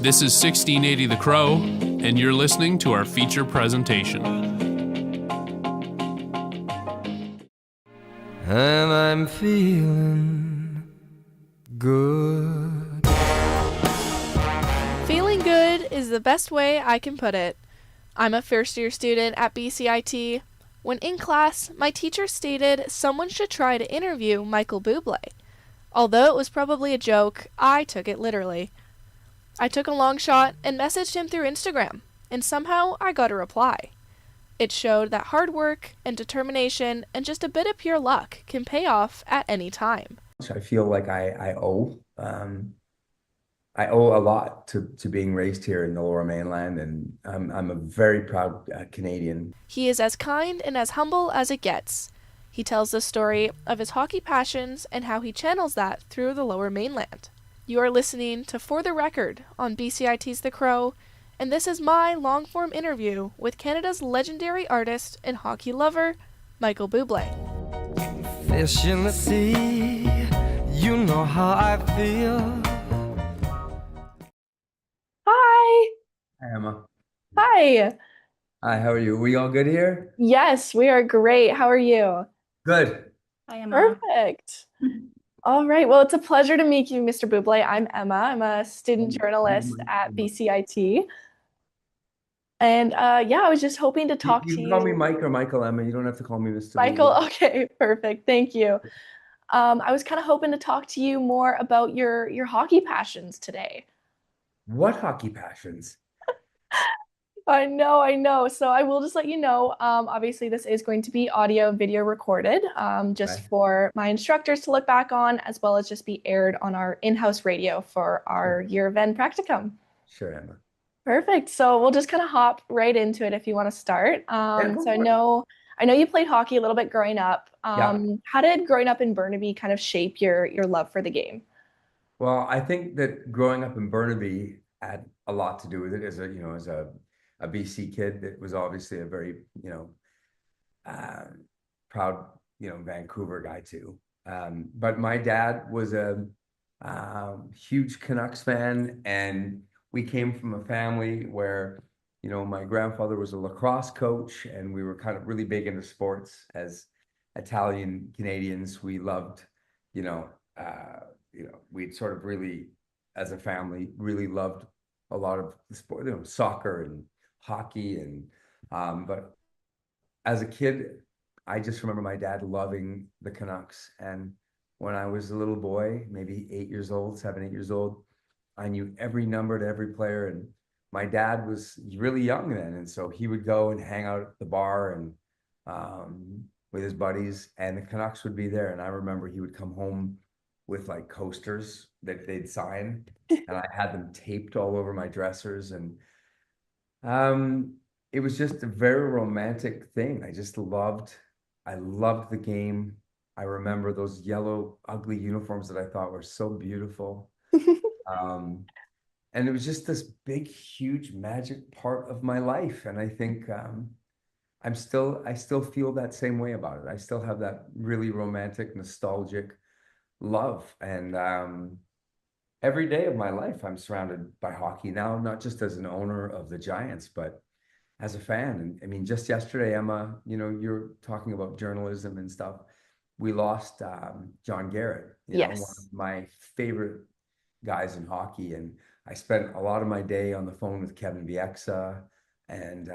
This is 1680 The Crow, and you're listening to our feature presentation. And I'm feeling good. Feeling good is the best way I can put it. I'm a first-year student at BCIT. When in class, my teacher stated someone should try to interview Michael Bublé. Although it was probably a joke, I took it literally. I took a long shot and messaged him through Instagram, and somehow I got a reply. It showed that hard work and determination and just a bit of pure luck can pay off at any time. I feel like I owe a lot to being raised here in the Lower Mainland, and I'm a very proud Canadian. He is as kind and as humble as it gets. He tells the story of his hockey passions and how he channels that through the Lower Mainland. You are listening to For the Record on BCIT's The Crow, and this is my long-form interview with Canada's legendary artist and hockey lover, Michael Bublé. Fish in the sea, you know how I feel. Hi! Hi, Emma. Hi! Hi, how are you? We all good here? Yes, we are great. How are you? Good. Hi, Emma. Perfect. All right. Well, it's a pleasure to meet you, Mr. Bublé. I'm Emma. I'm a student journalist at BCIT. And I was just hoping to talk You to can call me you. Mike or Michael, Emma. You don't have to call me Mr. Michael, Bublé. okay, perfect. Thank you. I was kind of hoping to talk to you more about your hockey passions today. What hockey passions? I know. So I will just let you know, obviously this is going to be audio and video recorded, just Okay. for my instructors to look back on, as well as just be aired on our in-house radio for our year of N practicum. Sure, Emma. Perfect. So we'll just kind of hop right into it if you want to start. go So I for it. know you played hockey a little bit growing up. Yeah. How did growing up in Burnaby kind of shape your love for the game? Well, I think that growing up in Burnaby had a lot to do with it. As a BC kid, that was obviously a very proud Vancouver guy too. But my dad was a huge Canucks fan, and we came from a family where my grandfather was a lacrosse coach, and we were kind of really big into sports as Italian Canadians. We loved, we'd sort of really, as a family, really loved a lot of the sport, soccer and hockey, and but as a kid, I just remember my dad loving the Canucks. And when I was a little boy, maybe 7, 8 years old, I knew every number to every player. And my dad was really young then, and so he would go and hang out at the bar and with his buddies, and the Canucks would be there. And I remember he would come home with like coasters that they'd sign, and I had them taped all over my dressers. And it was just a very romantic thing. I loved the game. I remember those yellow, ugly uniforms that I thought were so beautiful. And it was just this big, huge, magic part of my life. And I think I still feel that same way about it. I still have that really romantic, nostalgic love. And every day of my life, I'm surrounded by hockey now, not just as an owner of the Giants, but as a fan. And I mean, just yesterday, Emma, you're talking about journalism and stuff. We lost John Garrett, Yes. one of my favorite guys in hockey. And I spent a lot of my day on the phone with Kevin Bieksa and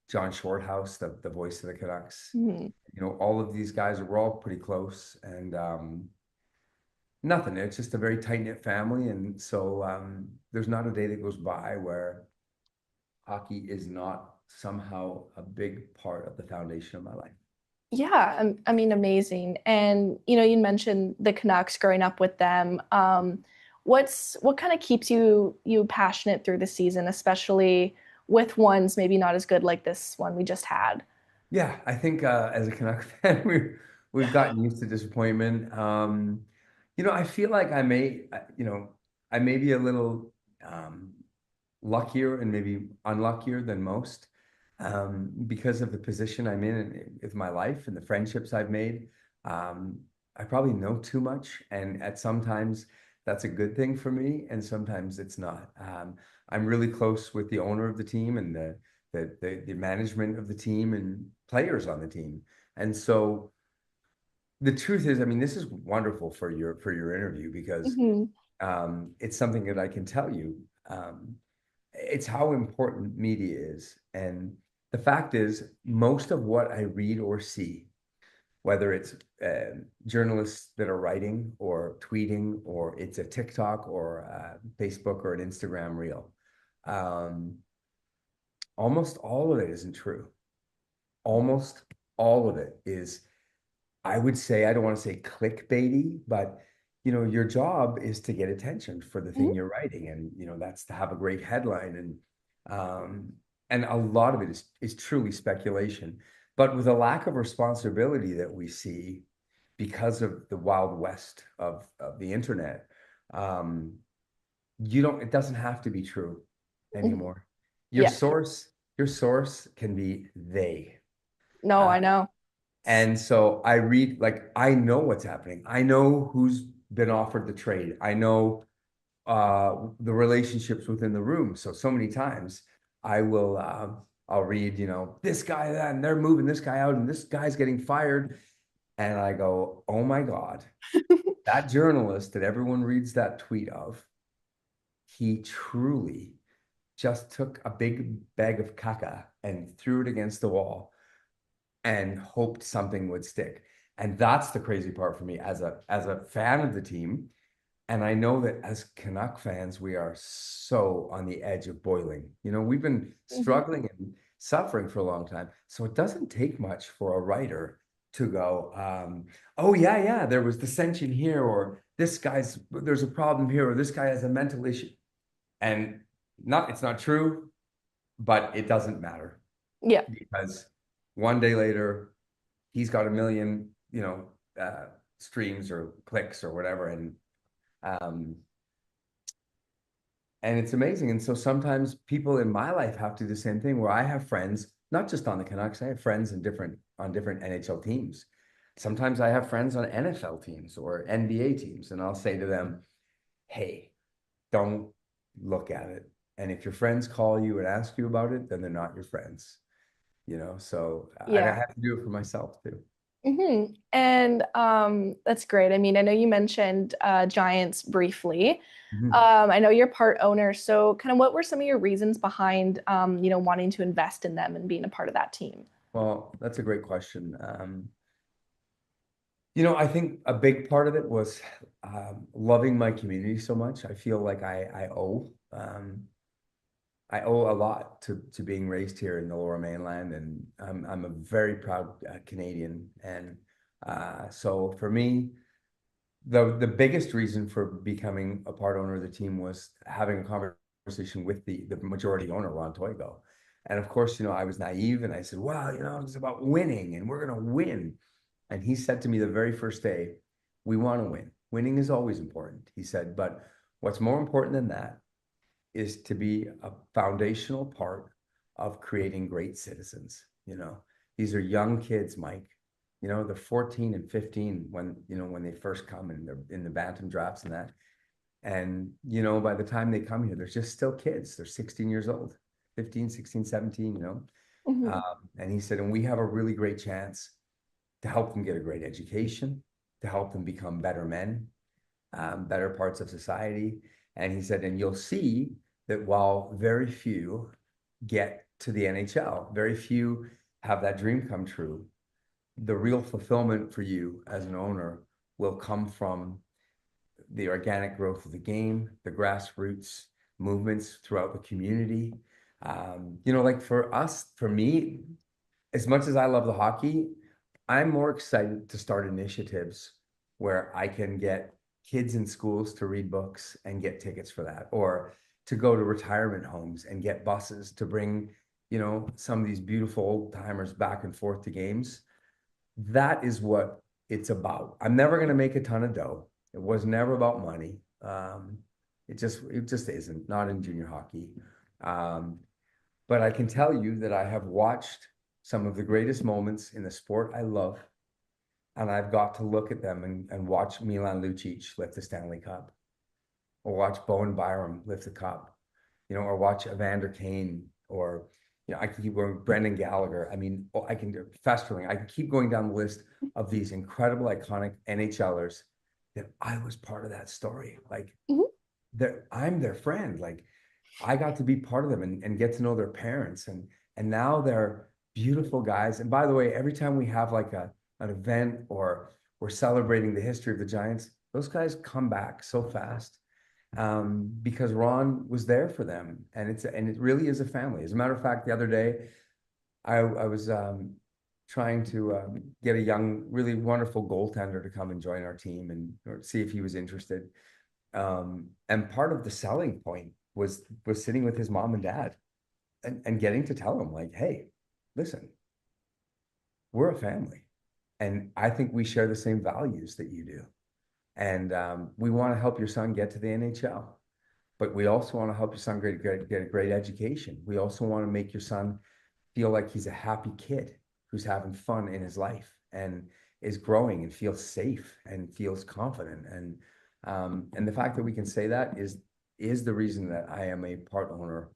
John Shorthouse, the voice of the Canucks. Mm-hmm. All of these guys were all pretty close, and nothing. It's just a very tight-knit family. And so there's not a day that goes by where hockey is not somehow a big part of the foundation of my life. Yeah, I mean, amazing. And you mentioned the Canucks, growing up with them. What kind of keeps you passionate through the season, especially with ones maybe not as good like this one we just had? Yeah, I think as a Canucks fan, we've gotten used to disappointment. I feel like I may be a little luckier and maybe unluckier than most, because of the position I'm in with my life and the friendships I've made. I probably know too much, and at sometimes that's a good thing for me, and sometimes it's not. I'm really close with the owner of the team and the management of the team and players on the team. And so the truth is, I mean, this is wonderful for your interview because Mhm. it's something that I can tell you. It's how important media is. And the fact is, most of what I read or see, whether it's journalists that are writing or tweeting, or it's a TikTok or Facebook or an Instagram reel, um, almost all of it isn't true. Almost all of it is, I would say, I don't want to say clickbaity, but your job is to get attention for the thing Mhm. you're writing, and that's to have a great headline, and a lot of it is truly speculation. But with a lack of responsibility that we see because of the wild west of the internet, um, it doesn't have to be true Mhm. anymore. Your Yeah. source, your source can be they. No, Uh, I know. and so I read, like, I know what's happening. I know who's been offered the trade. I know the relationships within the room. So many times I'll read, this guy, that, and they're moving this guy out, and this guy's getting fired. And I go, oh my God, that journalist that everyone reads that tweet of, he truly just took a big bag of caca and threw it against the wall and hoped something would stick. And that's the crazy part for me as a fan of the team. And I know that as Canuck fans, we are so on the edge of boiling. We've been Mhm. struggling and suffering for a long time. So it doesn't take much for a writer to go, oh yeah, yeah, there was dissension here, or there's a problem here, or this guy has a mental issue. And it's not true, but it doesn't matter Yeah. because one day later, he's got a million, streams or clicks or whatever, um, and it's amazing. And so sometimes people in my life have to do the same thing, where I have friends, not just on the Canucks, I have friends on different NHL teams. Sometimes I have friends on NFL teams or NBA teams, and I'll say to them, "Hey, don't look at it. And if your friends call you and ask you about it, then they're not your friends." So I Yeah. have to do it for myself too. And that's great. I mean, I know you mentioned Giants briefly. Mhm. I know you're part owner, so kind of what were some of your reasons behind wanting to invest in them and being a part of that team? Well, that's a great question. I think a big part of it was loving my community so much. I feel like I owe a lot to being raised here in the Lower Mainland, and I'm a very proud Canadian. And so for me, the biggest reason for becoming a part owner of the team was having a conversation with the majority owner, Ron Toigo. And of course, I was naive and I said, well, it's about winning and we're going to win. And he said to me the very first day, we want to win. Winning is always important. He said, but what's more important than that is to be a foundational part of creating great citizens. These are young kids, Mike. They're 14 and 15 when they first come, and they're in the bantam drafts and that. And, by the time they come here, they're just still kids. They're 16 years old, 15, 16, 17. Mhm. And he said, and we have a really great chance to help them get a great education, to help them become better men, better parts of society. And he said, and you'll see that while very few get to the NHL, very few have that dream come true, the real fulfillment for you as an owner will come from the organic growth of the game, the grassroots movements throughout the community. Like for us, for me, as much as I love the hockey, I'm more excited to start initiatives where I can get kids in schools to read books and get tickets for that, or to go to retirement homes and get buses to bring, some of these beautiful old timers back and forth to games. That is what it's about. I'm never going to make a ton of dough. It was never about money. It just isn't, not in junior hockey. Um, but I can tell you that I have watched some of the greatest moments in the sport I love, and I've got to look at them and watch Milan Lucic lift the Stanley Cup. or watch Bowen Byram lift the cup, or watch Evander Kane, or I can keep going, Brendan Gallagher. I mean, I can do Festerling. I can keep going down the list of these incredible, iconic NHLers that I was part of that story. Like, I'm their friend. Like, I got to be part of them and get to know their parents, and now they're beautiful guys. And by the way, every time we have like an event or we're celebrating the history of the Giants, those guys come back so fast, because Ron was there for them, and it really is a family. As a matter of fact, the other day, I was trying to get a young, really wonderful goaltender to come and join our team or see if he was interested. And part of the selling point was sitting with his mom and dad and getting to tell him, like, hey, listen, we're a family, and I think we share the same values that you do. And we want to help your son get to the NHL, but we also want to help your son get a great education. We also want to make your son feel like he's a happy kid who's having fun in his life and is growing and feels safe and feels confident. And the fact that we can say that is the reason that I am a part owner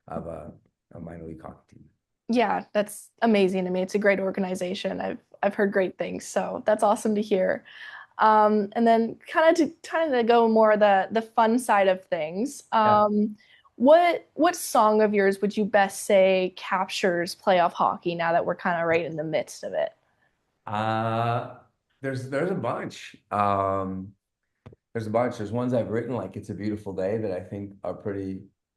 of a minor league hockey team. Yeah, that's amazing. I mean, it's a great organization. I've heard great things, so that's awesome to hear. And then kind of go more the fun side of things. What song of yours would you best say captures playoff hockey now that we're kind of right in the midst of it? There's a bunch. There's a bunch. There's ones I've written, like "It's a Beautiful Day," that I think are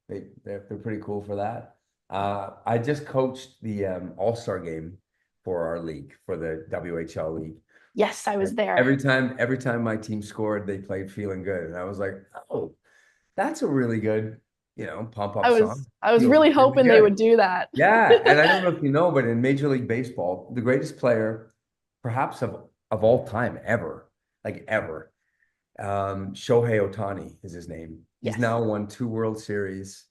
they're pretty cool for that. I just coached the All-Star game for our league, for the WHL league. Yes, I was there. Every time my team scored, they played "Feeling Good," and I was like, oh, that's a really good, pump up song. I was Feels really really hoping they good. would do that. Yeah, and I don't know if you know, but in Major League Baseball, the greatest player, perhaps of all time ever, Shohei Ohtani is his name. He's Yes. now won 2 World Series,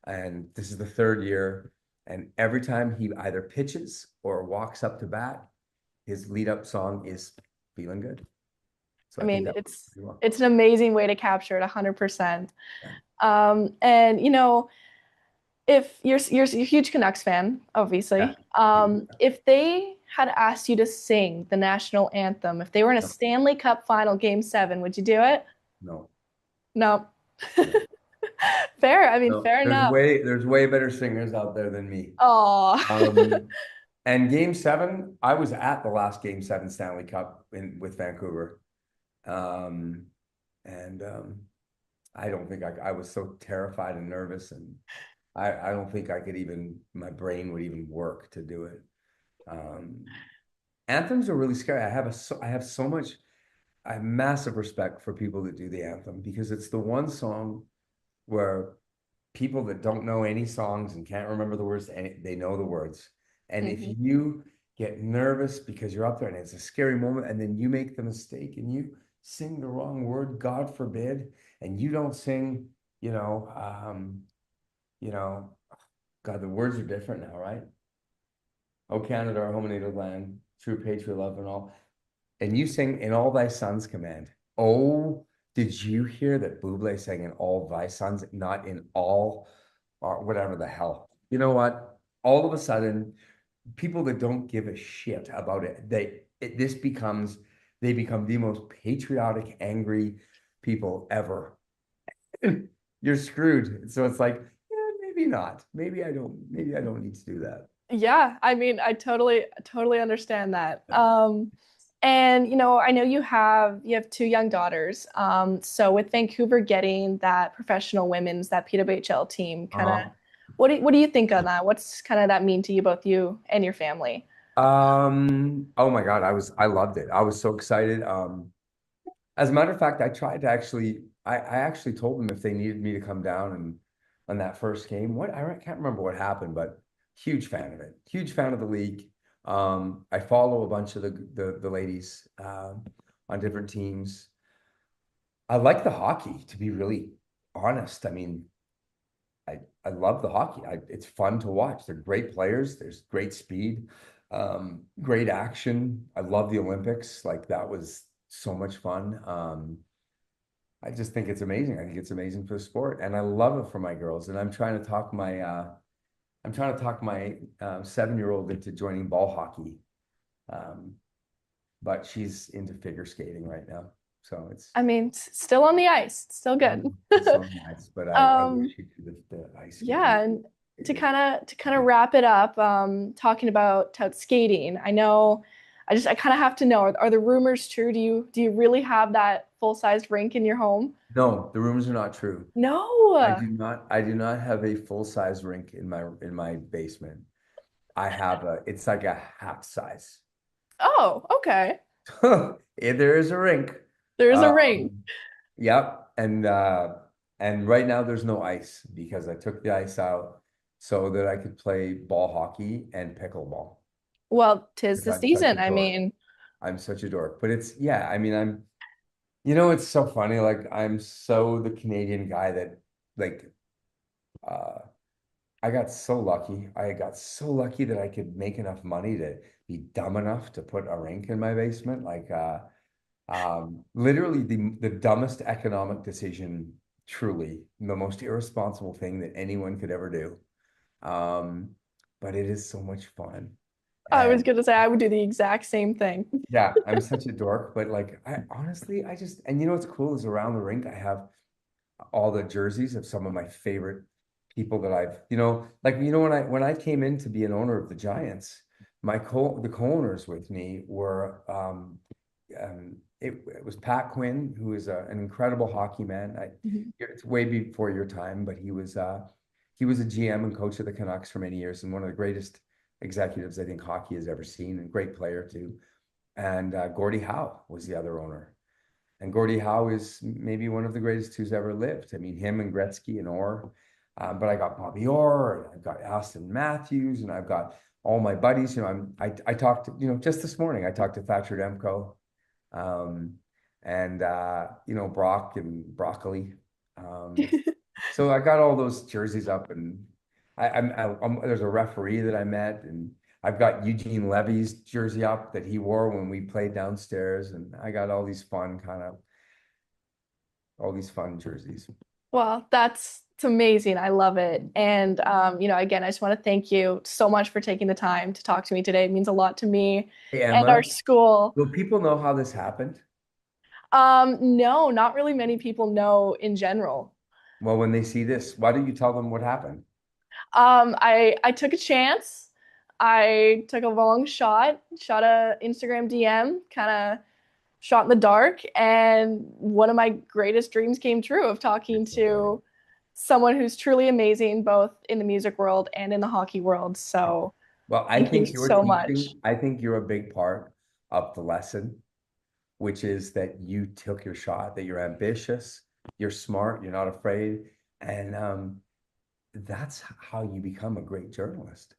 and this is the 3rd year. And every time he either pitches or walks up to bat, his lead up song is "Feeling Good." So I think mean, that it's an amazing way to capture it 100%. Yeah. And if you're a huge Canucks fan, obviously, Yeah. if they had asked you to sing the national anthem, if they were in a No. Stanley Cup final game 7, would you do it? No. No. No. Fair. I mean, No. fair enough. There's way better singers out there than me. Oh. And game 7, I was at the last game 7 Stanley Cup with Vancouver. And I don't think I was so terrified and nervous, and I don't think my brain would even work to do it. Anthems are really scary. I have massive respect for people that do the anthem, because it's the one song where people that don't know any songs and can't remember the words, and they know the words. And if you get nervous because you're up there and it's a scary moment, and then you make the mistake and you sing the wrong word, God forbid, and you don't sing, God, the words are different now, right? "O Canada, our home and native land, true patriot love and all." And you sing "In All Thy Sons' Command." Oh, did you hear that Bublé sang "In All Thy Sons," not "In All," or whatever the hell? You know what? All of a sudden, people that don't give a shit about it, they become the most patriotic, angry people ever. You're screwed. So it's like, yeah, maybe not. Maybe I don't need to do that. Yeah, I mean, I totally understand that. And I know you have 2 young daughters. So with Vancouver getting that professional women's, that PWHL team, kind of, what do you think on that? What's kind of that mean to you, both you and your family? Oh my God, I loved it. I was so excited. As a matter of fact, I tried to I actually told them if they needed me to come down and on that first game. I can't remember what happened, but huge fan of it. Huge fan of the league. I follow a bunch of the ladies on different teams. I like the hockey, to be really honest. I mean, I love the hockey. It's fun to watch. They're great players. There's great speed, great action. I love the Olympics. Like, that was so much fun. I just think it's amazing. I think it's amazing for the sport, and I love it for my girls. And I'm trying to talk my 7-year-old into joining ball hockey, um, but she's into figure skating right now. So it's I mean, still on the ice, still good. it's so nice, but I wish Um, she could the ice yeah, skating. and to kind of wrap it up, talking about skating, I know, I kind of have to know, are the rumors true? Do you really have that full-sized rink in your home? No, the rumors are not true. No. I do not have a full-size rink in my basement. It's like a half size. Oh, okay. There is a rink. There is a ring. Um, yep. And right now there's no ice because I took the ice out so that I could play ball hockey and pickleball. Well, 'tis Because the I'm such a season. I dork. mean, I'm such a dork. But it's yeah, I mean it's so funny. Like I'm so the Canadian guy that like uh I got so lucky. I got so lucky that I could make enough money to be dumb enough to put a rink in my basement. Literally the dumbest economic decision, truly the most irresponsible thing that anyone could ever do. Um, but it is so much fun. I was And gonna say I would do the exact same thing. yeah, I'm such a dork, but like I honestly I just and you know what's cool is around the rink I have all the jerseys of some of my favorite people that when I came in to be an owner of the Giants, the co-owners with me were it was Pat Quinn, who is an incredible hockey man. Mhm. It's way before your time, but he was a GM and coach of the Canucks for many years and one of the greatest executives I think hockey has ever seen, and great player too. And Gordie Howe was the other owner. And Gordie Howe is maybe one of the greatest who's ever lived. I mean, him and Gretzky and Orr. But I got Bobby Orr, and I've got Austin Matthews, and I've got all my buddies. I talked to, just this morning, I talked to Thatcher Demko, um, and Brock and Broccoli. So I got all those jerseys up, and there's a referee that I met, and I've got Eugene Levy's jersey up that he wore when we played downstairs, and I got all these fun jerseys. Well, it's amazing. I love it. And again, I just want to thank you so much for taking the time to talk to me today. It means a lot to me Hey, and our Emma, school. will people know how this happened? No, not really many people know in general. Well, when they see this, why don't you tell them what happened? I took a chance. I took a long shot a Instagram DM, kind of shot in the dark, and one of my greatest dreams came true of talking to someone who's truly amazing, both in the music world and in the hockey world. So Well, thank you so much. I think you're a big part of the lesson, which is that you took your shot, that you're ambitious, you're smart, you're not afraid. And that's how you become a great journalist.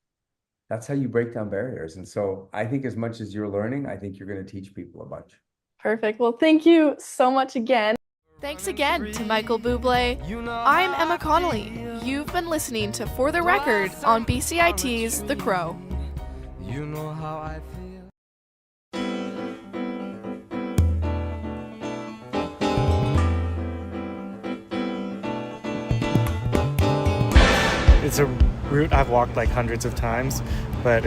That's how you break down barriers. And so I think as much as you're learning, I think you're going to teach people a bunch. Perfect. Well, thank you so much again. Thanks again to Michael Bublé. I'm Emma Connolly. You've been listening to For the Record on BCIT's The Crow. You know how I feel. It's a route I've walked like hundreds of times, but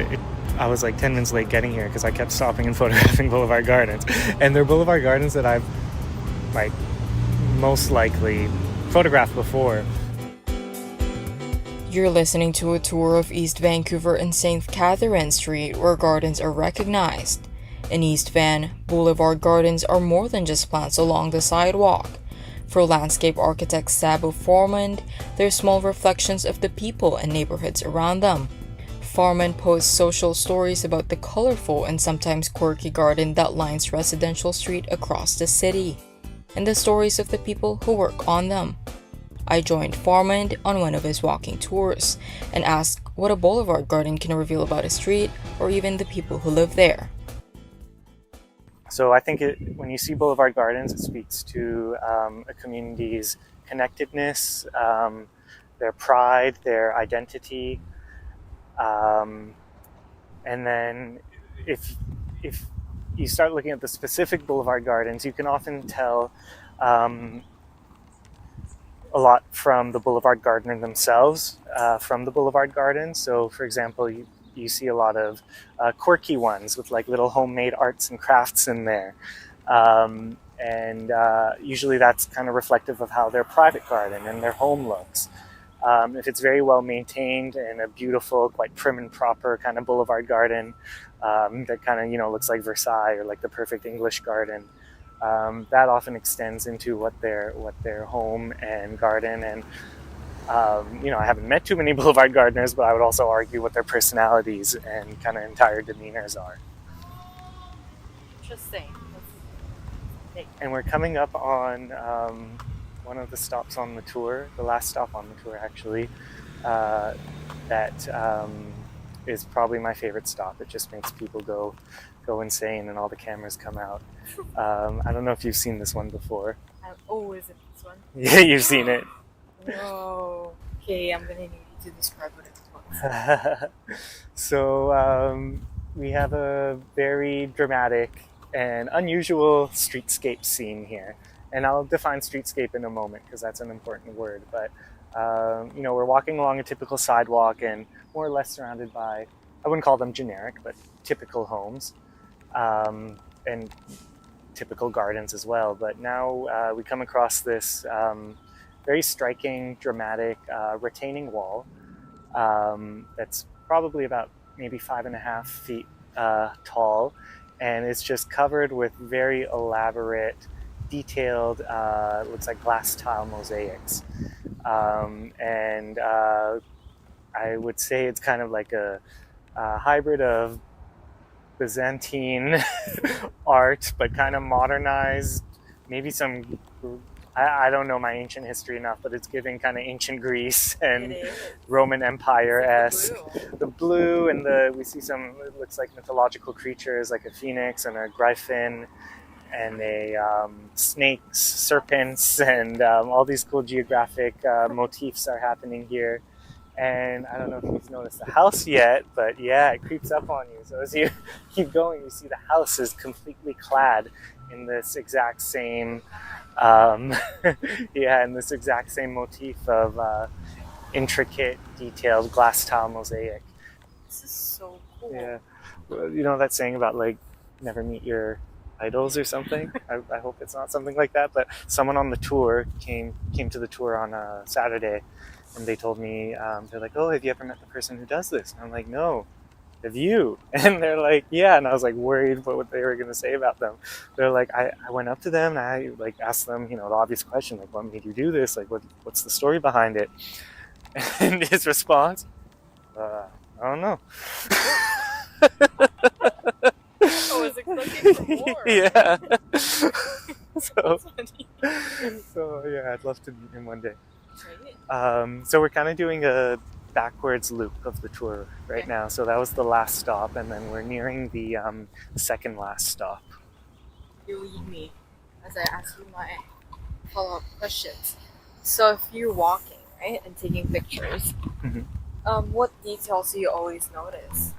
I was like 10 minutes late getting here because I kept stopping and photographing Boulevard Gardens. And they're Boulevard Gardens that I've like most likely photographed before. You're listening to a tour of East Vancouver and St. Catherine Street, where gardens are recognized. In East Van, Boulevard Gardens are more than just plants along the sidewalk. For landscape architect Sabo Formand, they're small reflections of the people and neighborhoods around them. Formand posts social stories about the colorful and sometimes quirky garden that lines Residential Street across the city, and the stories of the people who work on them. I joined Formand on one of his walking tours and asked what a boulevard garden can reveal about a street or even the people who live there. So I think when you see Boulevard Gardens, it speaks to a community's connectedness, their pride, their identity. And then if you start looking at the specific Boulevard Gardens, you can often tell a lot from the Boulevard Garden themselves, from the Boulevard Garden. So, for example, you see a lot of quirky ones with like little homemade arts and crafts in there. And usually that's kind of reflective of how their private garden and their home looks. If it's very well maintained and a beautiful, quite prim and proper kind of boulevard garden that kind of, looks like Versailles or like the perfect English garden, that often extends into what their home and garden and, I haven't met too many boulevard gardeners, but I would also argue what their personalities and kind of entire demeanors are. Interesting. And we're coming up on one of the stops on the tour, the last stop on the tour actually, that is probably my favorite stop. It just makes people go insane and all the cameras come out. I don't know if you've seen this one before. Is it this one? Yeah, you've seen it. No. Okay, I'm gonna need you to describe what it was. So we have a very dramatic and unusual streetscape scene here. And I'll define streetscape in a moment because that's an important word. But, we're walking along a typical sidewalk and more or less surrounded by, I wouldn't call them generic, but typical homes and typical gardens as well. But now we come across this very striking, dramatic retaining wall that's probably about maybe 5.5 feet tall. And it's just covered with very elaborate, detailed, looks like glass tile mosaics. And I would say it's kind of like a hybrid of Byzantine art, but kind of modernized, maybe some, I don't know my ancient history enough, but it's giving kind of ancient Greece and Roman Empire-esque. The blue and we see some, it looks like mythological creatures like a phoenix and a griffin and a snakes, serpents, and all these cool geographic motifs are happening here. And I don't know if you've noticed the house yet, but yeah, it creeps up on you. So as you keep going, you see the house is completely clad in this exact same in this exact same motif of intricate, detailed glass tile mosaic. This is so cool. Yeah, well, that saying about like never meet your idols or something. I hope it's not something like that. But someone on the tour came to the tour on a Saturday, and they told me they're like, "Oh, have you ever met the person who does this?" And I'm like, "No." Have you? And they're like, yeah. And I was like worried about what they were going to say about them. They're like, I went up to them and I like asked them, the obvious question, like, what made you do this? Like, what's the story behind it? And his response, I don't know. I was expecting for more. Yeah. So yeah, I'd love to meet him one day. So we're kind of doing a backwards loop of the tour right now. So that was the last stop, and then we're nearing the second last stop. You lead me as I ask you my follow-up questions. So if you're walking, right, and taking pictures, what details do you always notice?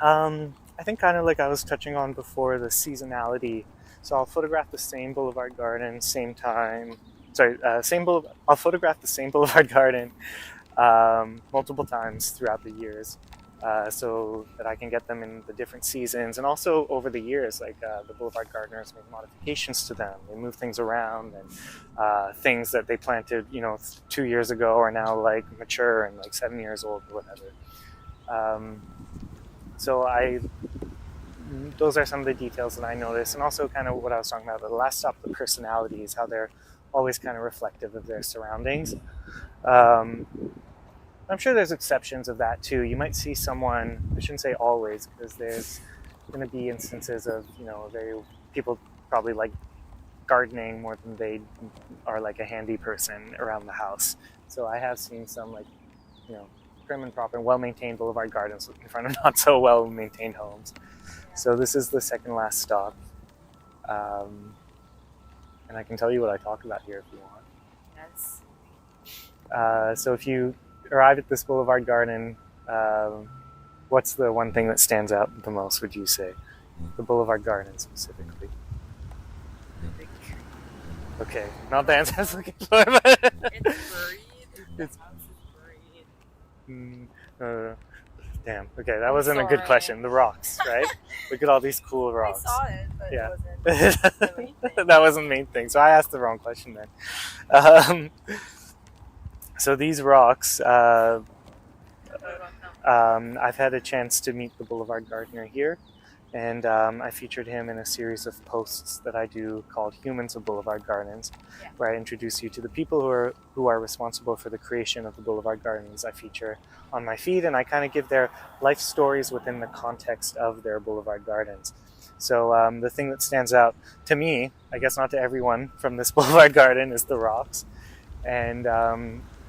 I think kind of like I was touching on before, the seasonality. So I'll photograph the same boulevard garden, same time. I'll photograph the same boulevard garden multiple times throughout the years, so that I can get them in the different seasons. And also over the years, like the boulevard gardeners make modifications to them. They move things around, and things that they planted, 2 years ago are now like mature and like 7 years old or whatever. So those are some of the details that I notice, and also kind of what I was talking about. The last stop, the personalities, how they're always kind of reflective of their surroundings. I'm sure there's exceptions of that too. You might see someone, I shouldn't say always, because there's going to be instances of, people probably like gardening more than they are like a handy person around the house. So I have seen some like, prim and proper, well-maintained boulevard gardens in front of not so well-maintained homes. So this is the second last stop. And I can tell you what I talk about here if you want. Yes. So if you arrive at this boulevard garden, what's the one thing that stands out the most, would you say? The boulevard garden specifically. The big tree. Okay, not the answer I was looking for, but It's buried. It's- house is buried. Damn. Okay, that I'm wasn't a good sorry. question. The rocks, right? Look at all these cool rocks. I saw it, but Yeah. it wasn't the main thing. That wasn't the main thing, so I asked the wrong question then. So these rocks, I've had a chance to meet the Boulevard Gardener here, and I featured him in a series of posts that I do called Humans of Boulevard Gardens, where I introduce you to the people who are responsible for the creation of the Boulevard Gardens I feature on my feed, and I kind of give their life stories within the context of their Boulevard Gardens. So the thing that stands out to me, I guess not to everyone from this Boulevard Garden, is the rocks. And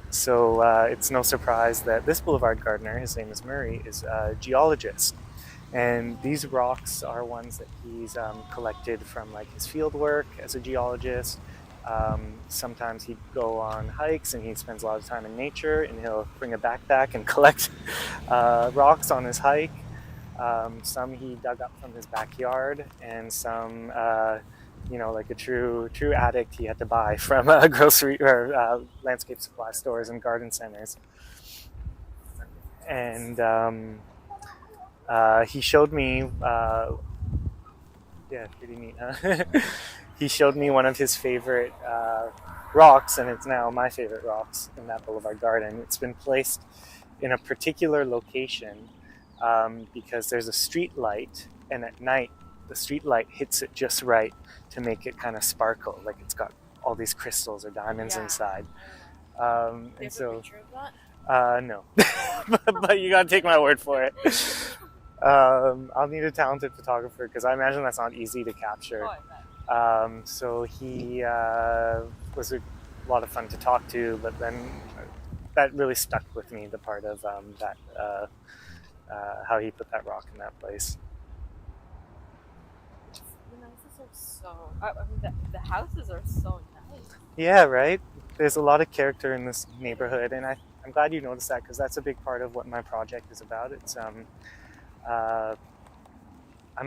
so it's no surprise that this Boulevard Gardener, his name is Murray, is a geologist. And these rocks are ones that he's collected from like his field work as a geologist. Sometimes he'd go on hikes and he spends a lot of time in nature, and he'll bring a backpack and collect rocks on his hike. Some he dug up from his backyard, and some, like a true addict, he had to buy from grocery or landscape supply stores and garden centers. And he showed me, pretty neat, huh? He showed me one of his favorite rocks, and it's now my favorite rocks in that Boulevard Garden. It's been placed in a particular location because there's a street light, and at night the street light hits it just right to make it kind of sparkle, like it's got all these crystals or diamonds inside. And so, picture of that? no, but you gotta take my word for it. I'll need a talented photographer because I imagine that's not easy to capture. So he was a lot of fun to talk to, but then that really stuck with me, the part of how he put that rock in that place. The houses are so nice. Yeah, right? There's a lot of character in this neighborhood, and I'm glad you noticed that, because that's a big part of what my project is about. It's I'm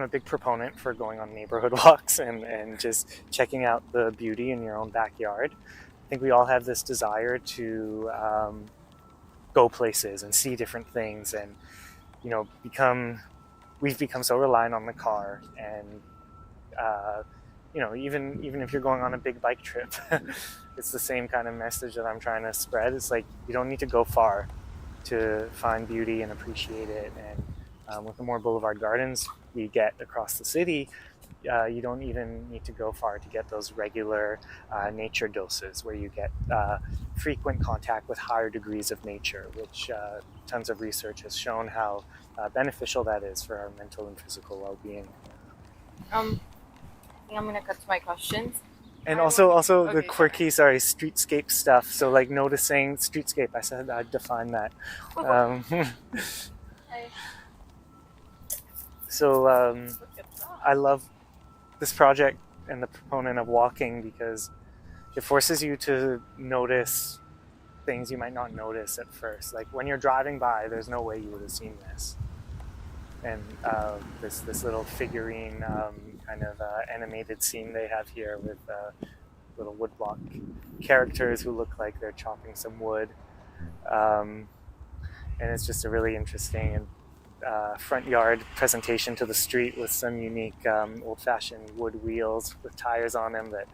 a big proponent for going on neighborhood walks and just checking out the beauty in your own backyard. I think we all have this desire to go places and see different things, and we've become so reliant on the car, and even if you're going on a big bike trip, it's the same kind of message that I'm trying to spread. It's like, you don't need to go far to find beauty and appreciate it. And with the more Boulevard Gardens we get across the city, you don't even need to go far to get those regular nature doses where you get frequent contact with higher degrees of nature, which tons of research has shown how beneficial that is for our mental and physical well-being. I think I'm gonna cut to my questions. And also the Okay, quirky, streetscape stuff. So like noticing streetscape, I said I'd define that. So I love this project and the proponent of walking because it forces you to notice things you might not notice at first. Like when you're driving by, there's no way you would have seen this. And this little figurine kind of animated scene they have here with little woodblock characters who look like they're chopping some wood. And it's just a really interesting and front yard presentation to the street with some unique old-fashioned wood wheels with tires on them that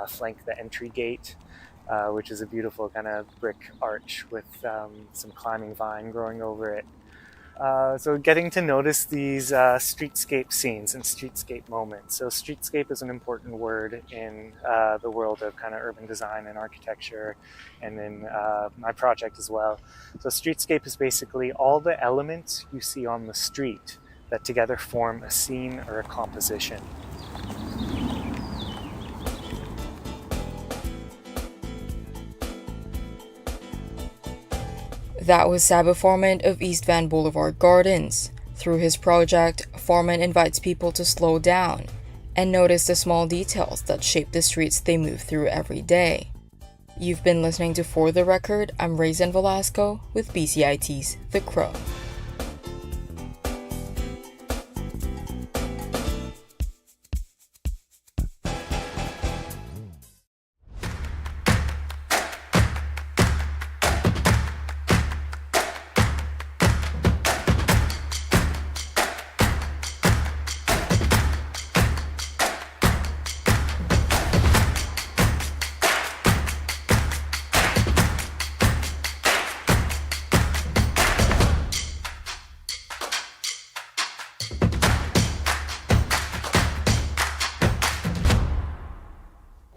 flank the entry gate, which is a beautiful kind of brick arch with some climbing vine growing over it. So getting to notice these streetscape scenes and streetscape moments. So streetscape is an important word in the world of kind of urban design and architecture, and in my project as well. So streetscape is basically all the elements you see on the street that together form a scene or a composition. That was Saba Foreman of East Van Boulevard Gardens. Through his project, Foreman invites people to slow down and notice the small details that shape the streets they move through every day. You've been listening to For the Record. I'm Raisin Velasco with BCIT's The Crow.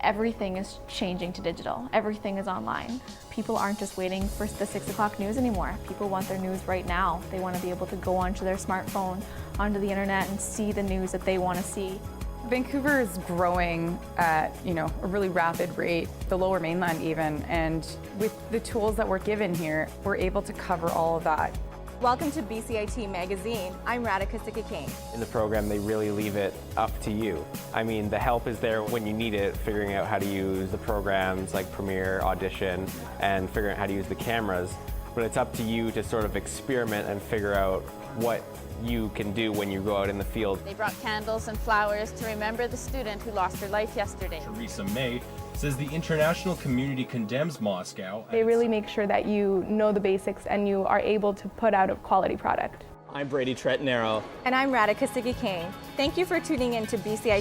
everything is changing to digital. Everything is online. People aren't just waiting for the 6 o'clock news anymore. People want their news right now. They want to be able to go onto their smartphone, onto the internet, and see the news that they want to see. Vancouver is growing at, a really rapid rate, the Lower Mainland even, and with the tools that we're given here, we're able to cover all of that. Welcome to BCIT Magazine. I'm Radhika Sikakane. In the program, they really leave it up to you. I mean, the help is there when you need it, figuring out how to use the programs like Premiere, Audition, and figuring out how to use the cameras. But it's up to you to sort of experiment and figure out what you can do when you go out in the field. They brought candles and flowers to remember the student who lost her life yesterday. Theresa May says the international community condemns Moscow. They really make sure that you know the basics and you are able to put out a quality product. I'm Brady Tretanero. And I'm Radhika Sikakane. Thank you for tuning in to BCIT